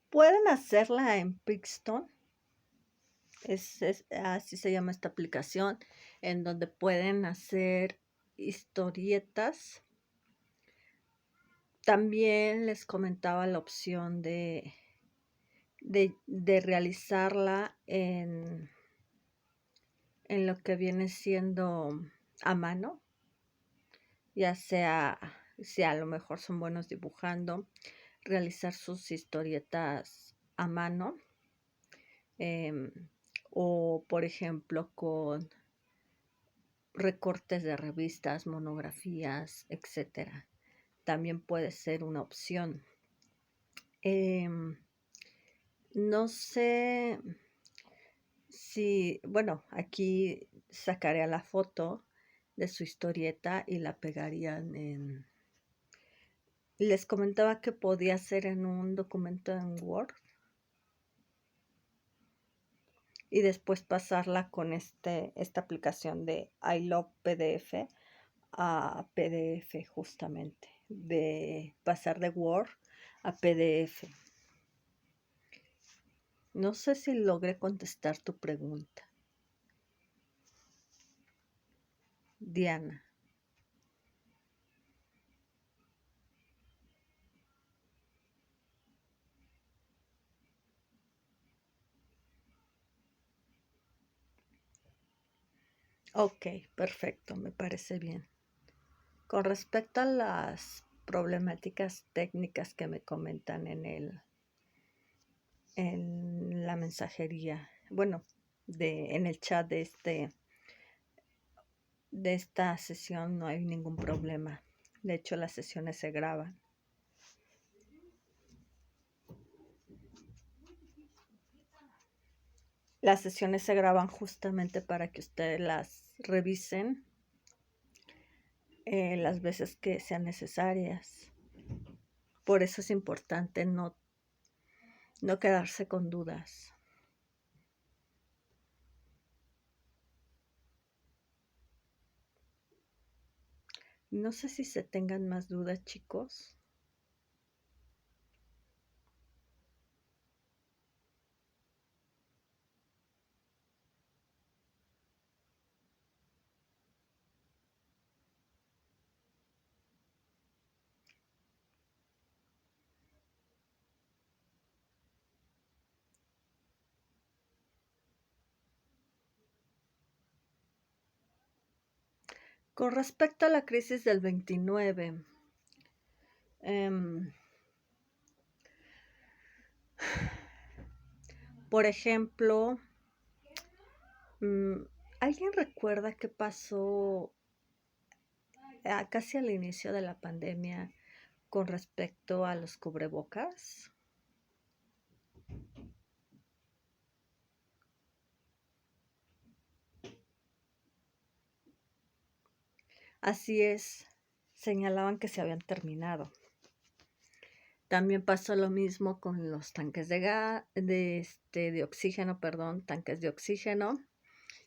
Pueden hacerla en Pixton, así se llama esta aplicación, en donde pueden hacer historietas. También les comentaba la opción de realizarla en lo que viene siendo a mano, ya sea si a lo mejor son buenos dibujando, realizar sus historietas a mano, o por ejemplo con recortes de revistas, monografías, etcétera. También puede ser una opción. No sé si, bueno, aquí sacaría la foto de su historieta y la pegarían en... Les comentaba que podía ser en un documento en Word y después pasarla con esta aplicación de I Love PDF a PDF, justamente, de pasar de Word a PDF. No sé si logré contestar tu pregunta, Diana. Ok, perfecto, me parece bien. Con respecto a las problemáticas técnicas que me comentan en la mensajería, bueno, en el chat de esta sesión no hay ningún problema. De hecho, las sesiones se graban. Las sesiones se graban justamente para que ustedes las revisen las veces que sean necesarias. Por eso es importante no quedarse con dudas. No sé si se tengan más dudas, chicos. Con respecto a la crisis del 29, por ejemplo, ¿alguien recuerda qué pasó casi al inicio de la pandemia con respecto a los cubrebocas? Así es, señalaban que se habían terminado. También pasó lo mismo con los tanques de oxígeno, tanques de oxígeno.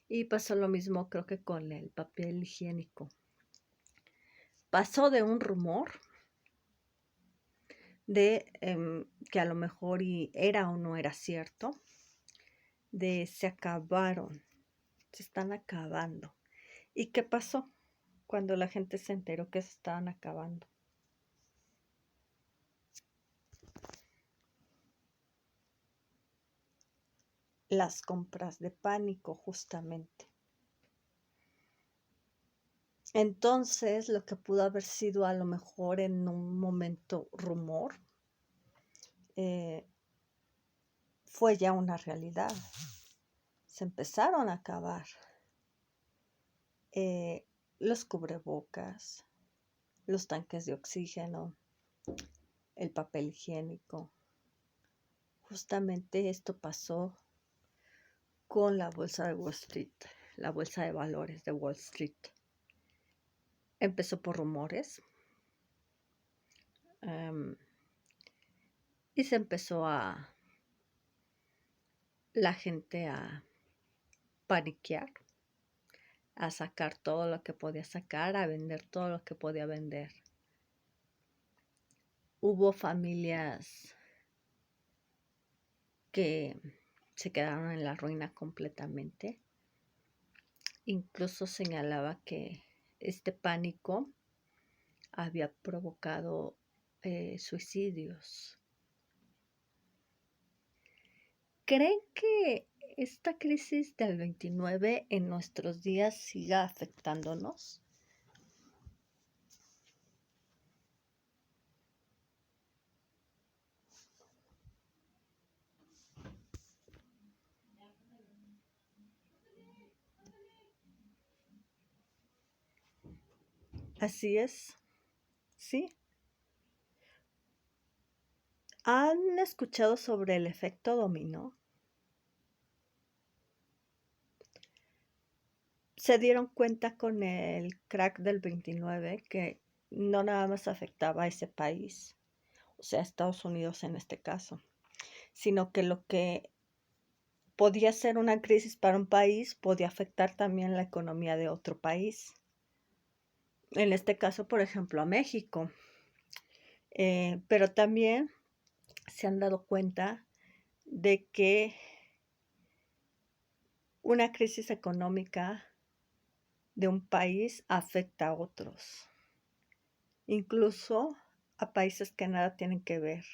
Y pasó lo mismo creo que con el papel higiénico. Pasó de un rumor de que a lo mejor era o no era cierto, de se acabaron, se están acabando. ¿Y qué pasó cuando la gente se enteró que se estaban acabando? Las compras de pánico, justamente. Entonces, lo que pudo haber sido a lo mejor en un momento rumor, fue ya una realidad. Se empezaron a acabar los cubrebocas, los tanques de oxígeno, el papel higiénico. Justamente esto pasó con la bolsa de Wall Street, la bolsa de valores de Wall Street. Empezó por rumores y se empezó la gente a paniquear, a sacar todo lo que podía sacar, a vender todo lo que podía vender. Hubo familias que se quedaron en la ruina completamente. Incluso señalaba que este pánico había provocado suicidios. ¿Creen que esta crisis del 29 en nuestros días siga afectándonos? Así es, sí. ¿Han escuchado sobre el efecto dominó? Se dieron cuenta con el crack del 29 que no nada más afectaba a ese país, o sea, Estados Unidos en este caso, sino que lo que podía ser una crisis para un país podía afectar también la economía de otro país. En este caso, por ejemplo, a México. Pero también se han dado cuenta de que una crisis económica de un país afecta a otros, incluso a países que nada tienen que ver.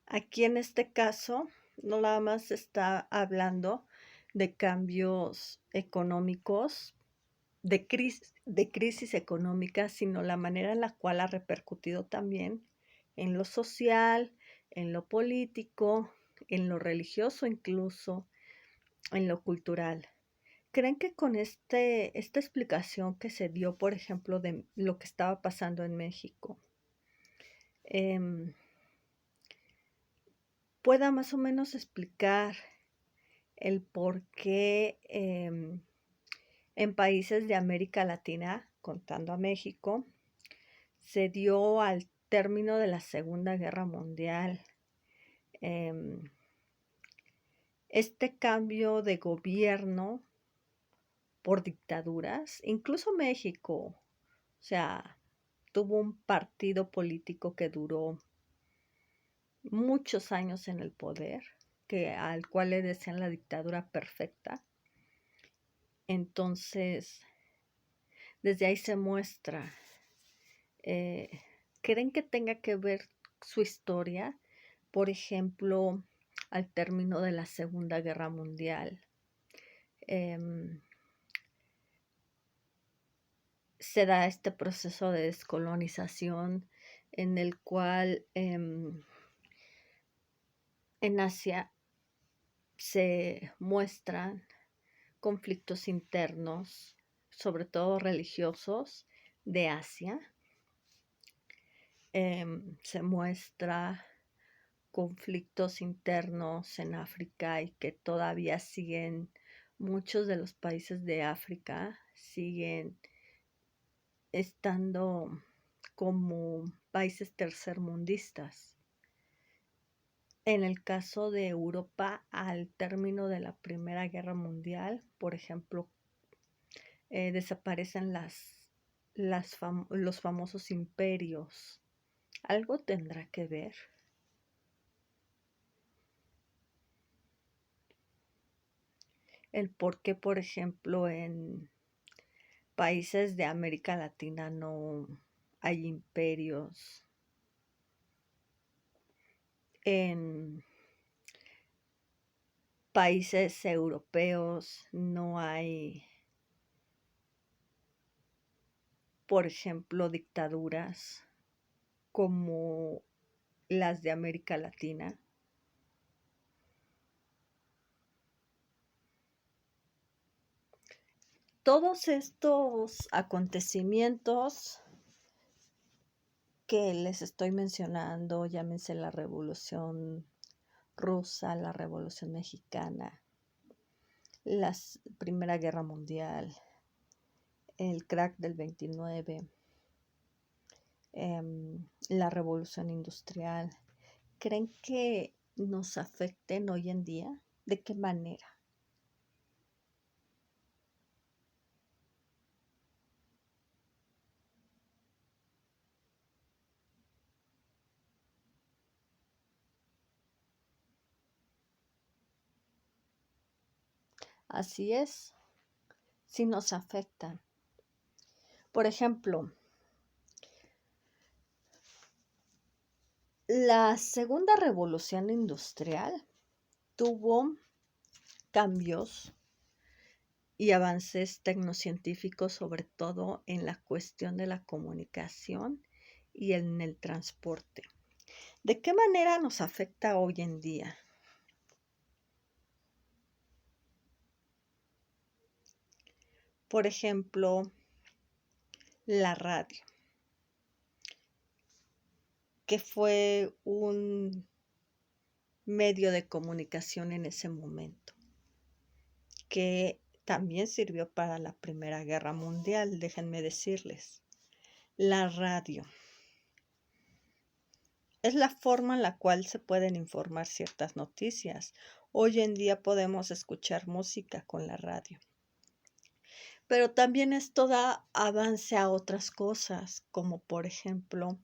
Aquí en este caso, no nada más se está hablando de cambios económicos, de crisis económica, sino la manera en la cual ha repercutido también en lo social, en lo político, en lo religioso incluso, en lo cultural. ¿Creen que con esta explicación que se dio, por ejemplo, de lo que estaba pasando en México, pueda más o menos explicar el por qué en países de América Latina, contando a México, se dio al término de la Segunda Guerra Mundial este cambio de gobierno por dictaduras? Incluso México, o sea, tuvo un partido político que duró muchos años en el poder, al cual le decían la dictadura perfecta. Entonces, desde ahí se muestra. ¿Creen que tenga que ver su historia, por ejemplo, al término de la Segunda Guerra Mundial? Se da este proceso de descolonización en el cual en Asia se muestran conflictos internos, sobre todo religiosos, de Asia. Se muestra conflictos internos en África y que todavía siguen, muchos de los países de África siguen estando como países tercermundistas. En el caso de Europa, al término de la Primera Guerra Mundial, por ejemplo, desaparecen los famosos imperios. ¿Algo tendrá que ver? El por qué, por ejemplo, en países de América Latina no hay imperios. En países europeos no hay, por ejemplo, dictaduras como las de América Latina. Todos estos acontecimientos que les estoy mencionando, llámense la Revolución Rusa, la Revolución Mexicana, la Primera Guerra Mundial, el crack del 29, la Revolución Industrial, ¿creen que nos afecten hoy en día? ¿De qué manera? Así es, sí nos afectan. Por ejemplo, la segunda revolución industrial tuvo cambios y avances tecnocientíficos, sobre todo en la cuestión de la comunicación y en el transporte. ¿De qué manera nos afecta hoy en día? Por ejemplo, la radio, que fue un medio de comunicación en ese momento, que también sirvió para la Primera Guerra Mundial, déjenme decirles. La radio es la forma en la cual se pueden informar ciertas noticias. Hoy en día podemos escuchar música con la radio. Pero también esto da avance a otras cosas, como por ejemplo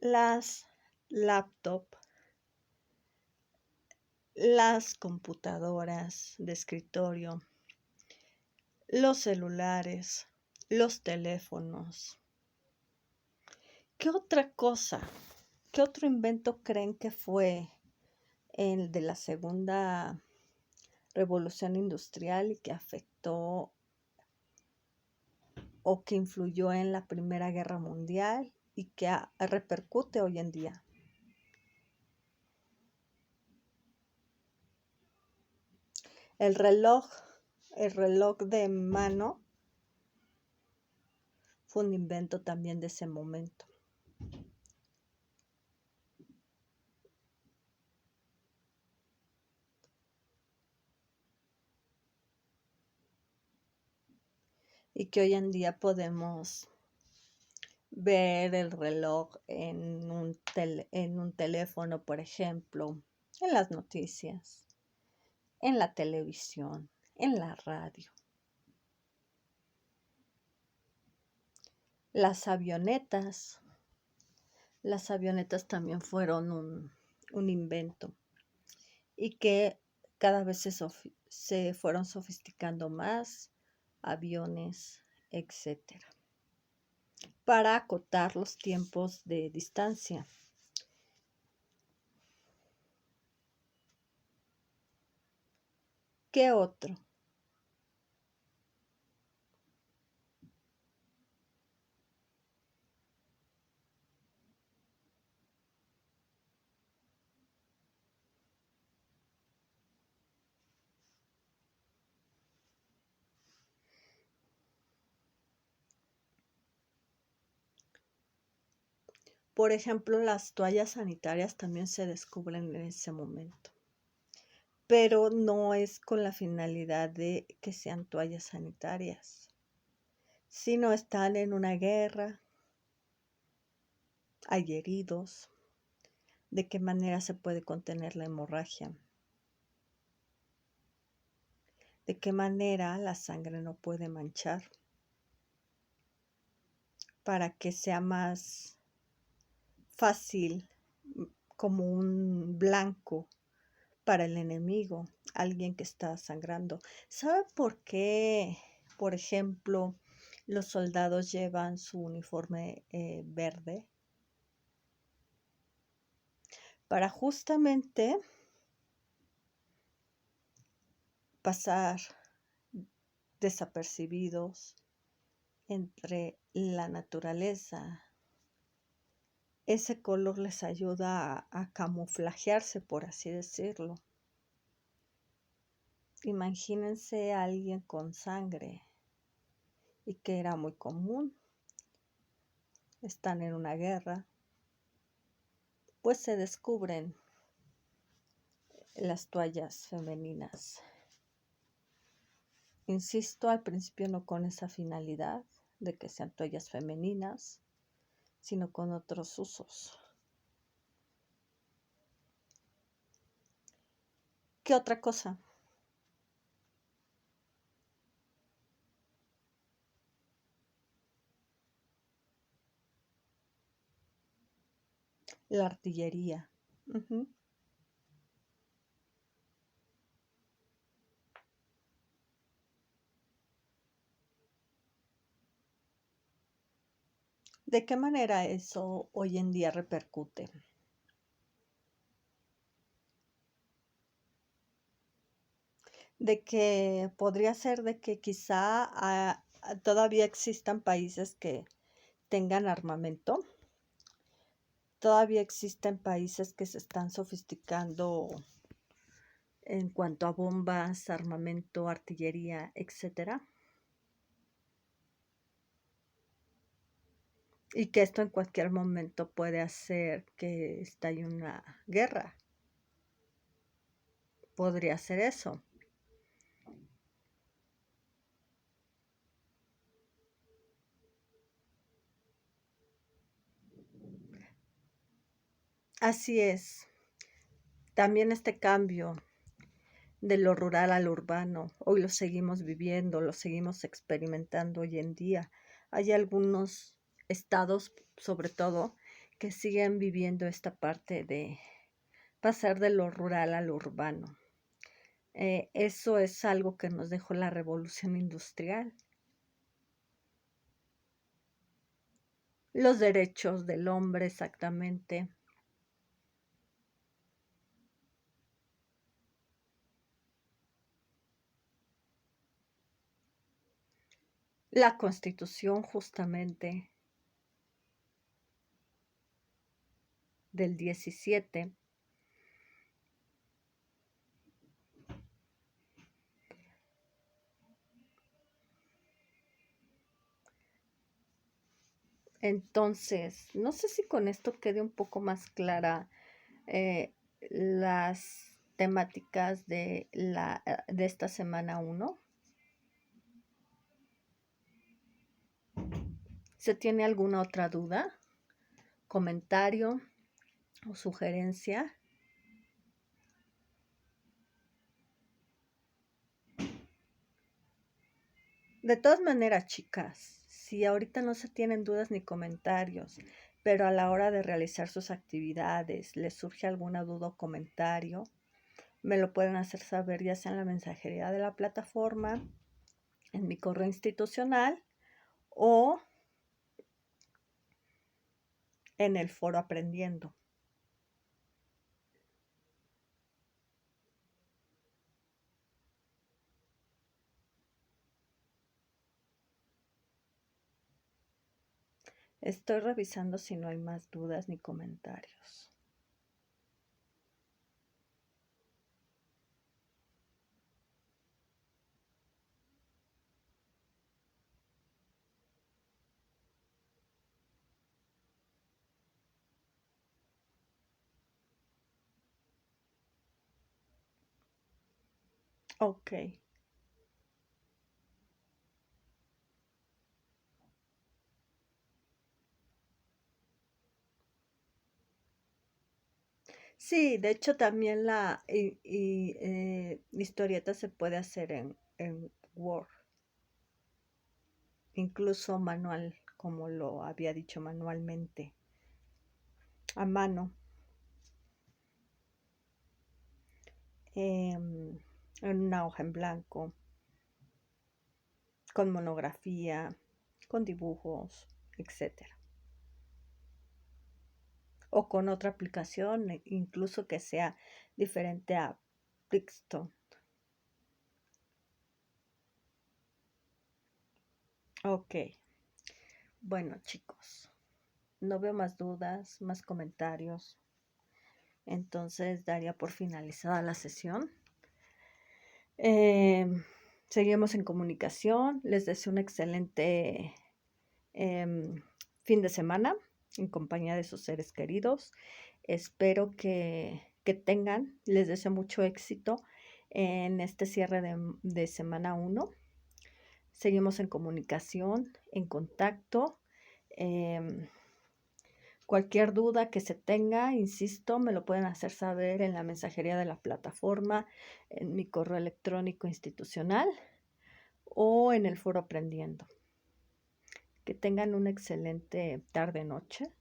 las laptops, las computadoras de escritorio, los celulares, los teléfonos. ¿Qué otra cosa? ¿Qué otro invento creen que fue el de la segunda revolución industrial y que afectó o que influyó en la Primera Guerra Mundial y que repercute hoy en día? El reloj de mano fue un invento también de ese momento. Y que hoy en día podemos ver el reloj en un teléfono, por ejemplo, en las noticias, en la televisión, en la radio. Las avionetas también fueron un invento y que cada vez se fueron sofisticando más, aviones, etcétera, para acotar los tiempos de distancia. ¿Qué otro? Por ejemplo, las toallas sanitarias también se descubren en ese momento, pero no es con la finalidad de que sean toallas sanitarias, sino están en una guerra, hay heridos, de qué manera se puede contener la hemorragia, de qué manera la sangre no puede manchar, para que sea más fácil, como un blanco para el enemigo, alguien que está sangrando. ¿Sabe por qué, por ejemplo, los soldados llevan su uniforme verde? Para justamente pasar desapercibidos entre la naturaleza. Ese color les ayuda a camuflajearse, por así decirlo. Imagínense a alguien con sangre, y que era muy común. Están en una guerra, pues se descubren las toallas femeninas. Insisto, al principio no con esa finalidad de que sean toallas femeninas, sino con otros usos. ¿Qué otra cosa? La artillería. ¿De qué manera eso hoy en día repercute? De que podría ser de que quizá todavía existan países que tengan armamento. Todavía existen países que se están sofisticando en cuanto a bombas, armamento, artillería, etcétera. Y que esto en cualquier momento puede hacer que estalle una guerra. Podría ser eso. Así es. También este cambio de lo rural a lo urbano, hoy lo seguimos viviendo, lo seguimos experimentando hoy en día. Hay algunos estados, sobre todo, que siguen viviendo esta parte de pasar de lo rural a lo urbano. Eso es algo que nos dejó la revolución industrial. Los derechos del hombre, exactamente. La Constitución, justamente, del 17. Entonces, no sé si con esto quede un poco más clara las temáticas de esta semana 1. ¿Se tiene alguna otra duda, comentario o sugerencia? De todas maneras, chicas, si ahorita no se tienen dudas ni comentarios, pero a la hora de realizar sus actividades les surge alguna duda o comentario, me lo pueden hacer saber ya sea en la mensajería de la plataforma, en mi correo institucional o en el foro Aprendiendo. Estoy revisando si no hay más dudas ni comentarios. Ok. Sí, de hecho también la historieta se puede hacer en Word, incluso manual, como lo había dicho, manualmente, a mano, en una hoja en blanco, con monografía, con dibujos, etcétera. O con otra aplicación, incluso que sea diferente a Brixton. Ok, bueno chicos, no veo más dudas, más comentarios. Entonces daría por finalizada la sesión. Seguimos en comunicación. Les deseo un excelente fin de semana en compañía de sus seres queridos. Espero que tengan, les deseo mucho éxito en este cierre de semana 1. Seguimos en comunicación, en contacto. Cualquier duda que se tenga, insisto, me lo pueden hacer saber en la mensajería de la plataforma, en mi correo electrónico institucional o en el foro Aprendiendo. Que tengan una excelente tarde-noche